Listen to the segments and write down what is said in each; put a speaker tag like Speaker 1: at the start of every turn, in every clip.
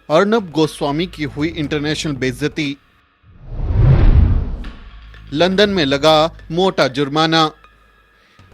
Speaker 1: अर्नब गोस्वामी की हुई इंटरनेशनल बेइज्जती। लंदन में लगा मोटा जुर्माना।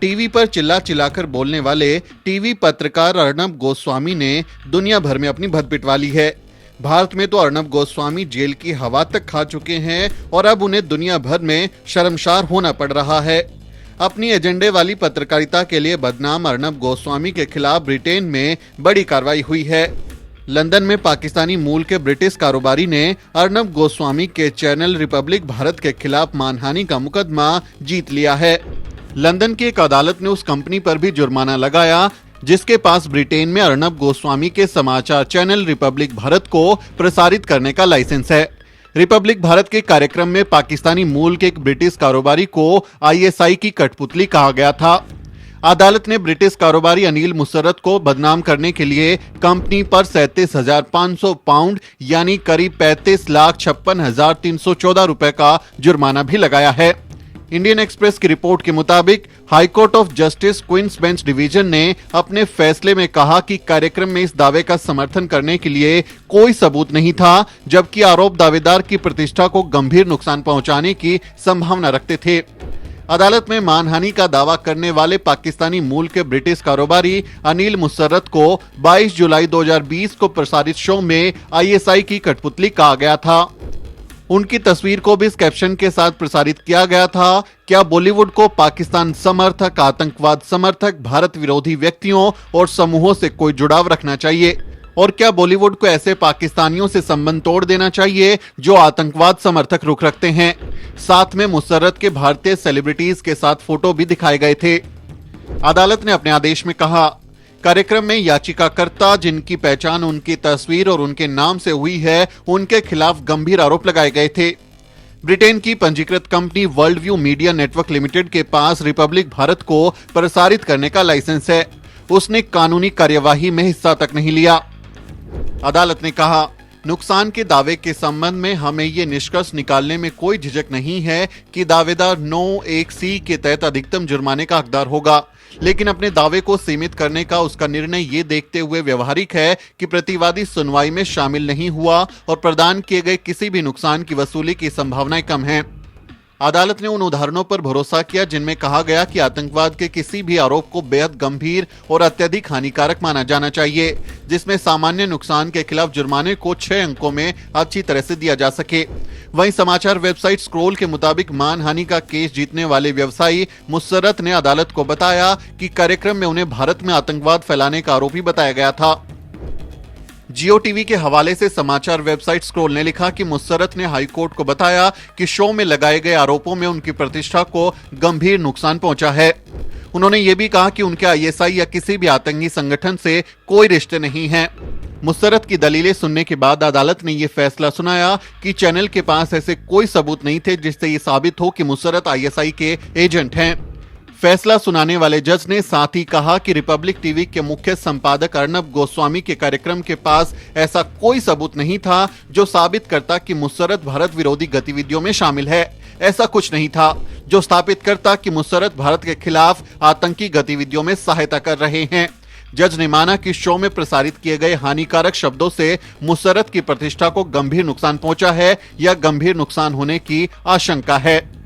Speaker 1: टीवी पर चिल्ला चिल्लाकर बोलने वाले टीवी पत्रकार अर्नब गोस्वामी ने दुनिया भर में अपनी भद्द पिटवा ली है। भारत में तो अर्नब गोस्वामी जेल की हवा तक खा चुके हैं और अब उन्हें दुनिया भर में शर्मसार होना पड़ रहा है। अपनी एजेंडे वाली पत्रकारिता के लिए बदनाम अर्नब गोस्वामी के खिलाफ ब्रिटेन में बड़ी कार्रवाई हुई है। लंदन में पाकिस्तानी मूल के ब्रिटिश कारोबारी ने अर्नब गोस्वामी के चैनल रिपब्लिक भारत के खिलाफ मानहानि का मुकदमा जीत लिया है। लंदन की एक अदालत ने उस कंपनी पर भी जुर्माना लगाया जिसके पास ब्रिटेन में अर्नब गोस्वामी के समाचार चैनल रिपब्लिक भारत को प्रसारित करने का लाइसेंस है। रिपब्लिक भारत के कार्यक्रम में पाकिस्तानी मूल के एक ब्रिटिश कारोबारी को आईएसआई की कठपुतली कहा गया था। अदालत ने ब्रिटिश कारोबारी अनिल मुसर्रत को बदनाम करने के लिए कंपनी पर 37,500 पाउंड यानी करीब 35,56,314 रुपए का जुर्माना भी लगाया है। इंडियन एक्सप्रेस की रिपोर्ट के मुताबिक high court of justice Queen's bench division ने अपने फैसले में कहा कि कार्यक्रम में इस दावे का समर्थन करने के लिए कोई सबूत नहीं था, जबकि आरोप दावेदार की प्रतिष्ठा को गंभीर नुकसान पहुंचाने की संभावना रखते थे। अदालत में मानहानि का दावा करने वाले पाकिस्तानी मूल के ब्रिटिश कारोबारी अनिल मुसर्रत को 22 जुलाई 2020 को प्रसारित शो में आईएसआई की कठपुतली कहा गया था। उनकी तस्वीर को भी इस कैप्शन के साथ प्रसारित किया गया था, क्या बॉलीवुड को पाकिस्तान समर्थक, आतंकवाद समर्थक, भारत विरोधी व्यक्तियों और समूहों से कोई जुड़ाव रखना चाहिए? और क्या बॉलीवुड को ऐसे पाकिस्तानियों से संबंध तोड़ देना चाहिए जो आतंकवाद समर्थक रुख रखते हैं? साथ में मुसर्रत के भारतीय सेलिब्रिटीज के साथ फोटो भी दिखाए गए थे। अदालत ने अपने आदेश में कहा, कार्यक्रम में याचिकाकर्ता जिनकी पहचान उनकी तस्वीर और उनके नाम से हुई है, उनके खिलाफ गंभीर आरोप लगाए गए थे। ब्रिटेन की पंजीकृत company world view media network limited के पास रिपब्लिक भारत को प्रसारित करने का लाइसेंस है। उसने कानूनी कार्यवाही में हिस्सा तक नहीं लिया। अदालत ने कहा, नुकसान के दावे के संबंध में हमें ये निष्कर्ष निकालने में कोई झिझक नहीं है कि दावेदार 9(1)(c) के तहत अधिकतम जुर्माने का हकदार होगा, लेकिन अपने दावे को सीमित करने का उसका निर्णय ये देखते हुए व्यवहारिक है कि प्रतिवादी सुनवाई में शामिल नहीं हुआ और प्रदान किए गए किसी भी नुकसान की वसूली की संभावनाएं कम हैं। अदालत ने उन उदाहरणों पर भरोसा किया जिनमें कहा गया कि आतंकवाद के किसी भी आरोप को बेहद गंभीर और अत्यधिक हानिकारक माना जाना चाहिए, जिसमें सामान्य नुकसान के खिलाफ जुर्माने को 6 अंकों में अच्छी तरह से दिया जा सके। वहीं समाचार वेबसाइट स्क्रोल के मुताबिक मानहानि का केस जीतने वाले व्यवसायी मुसर्रत ने अदालत को बताया कि कार्यक्रम में उन्हें भारत में आतंकवाद फैलाने का आरोपी बताया गया था। जियो टीवी के हवाले से समाचार वेबसाइट स्क्रोल ने लिखा कि मुसर्रत ने हाईकोर्ट को बताया कि शो में लगाए गए आरोपों में उनकी प्रतिष्ठा को गंभीर नुकसान पहुंचा है। उन्होंने ये भी कहा कि उनके आईएसआई या किसी भी आतंकी संगठन से कोई रिश्ते नहीं हैं। मुसर्रत की दलीलें सुनने के बाद अदालत ने यह फैसला सुनाया कि चैनल के पास ऐसे कोई सबूत नहीं थे जिससे ये साबित हो कि मुसर्रत आईएसआई के एजेंट हैं। फैसला सुनाने वाले जज ने साथ ही कहा कि रिपब्लिक टीवी के मुख्य संपादक अर्नब गोस्वामी के कार्यक्रम के पास ऐसा कोई सबूत नहीं था जो साबित करता कि मुसर्रत भारत विरोधी गतिविधियों में शामिल है। ऐसा कुछ नहीं था जो स्थापित करता कि मुसर्रत भारत के खिलाफ आतंकी गतिविधियों में सहायता कर रहे हैं। जज ने माना कि शो में प्रसारित किए गए हानिकारक शब्दों से मुसर्रत की प्रतिष्ठा को गंभीर नुकसान पहुंचा है या गंभीर नुकसान होने की आशंका है।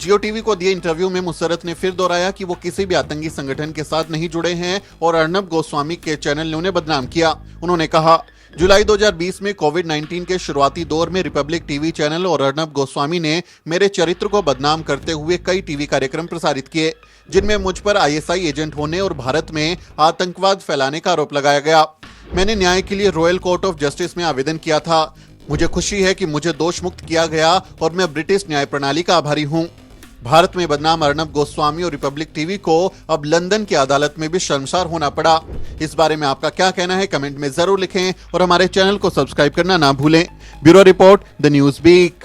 Speaker 1: जियो टीवी को दिए इंटरव्यू में मुसर्रत ने फिर दोहराया कि वो किसी भी आतंकी संगठन के साथ नहीं जुड़े हैं और अर्नब गोस्वामी के चैनल ने उन्हें बदनाम किया। उन्होंने कहा, जुलाई 2020 में कोविड-19 के शुरुआती दौर में रिपब्लिक टीवी चैनल और अर्नब गोस्वामी ने मेरे चरित्र को बदनाम करते हुए कई टीवी कार्यक्रम प्रसारित किए, जिनमें मुझ पर आईएसआई एजेंट होने और भारत में आतंकवाद फैलाने का आरोप लगाया गया। मैंने न्याय के लिए रॉयल कोर्ट ऑफ जस्टिस में आवेदन किया था। मुझे खुशी है कि मुझे दोष मुक्त किया गया और मैं ब्रिटिश न्याय प्रणाली का आभारी हूँ। भारत में बदनाम अर्नब गोस्वामी और रिपब्लिक टीवी को अब लंदन की अदालत में भी शर्मसार होना पड़ा। इस बारे में आपका क्या कहना है, कमेंट में जरूर लिखें और हमारे चैनल को सब्सक्राइब करना ना भूलें। Bureau report, the news week.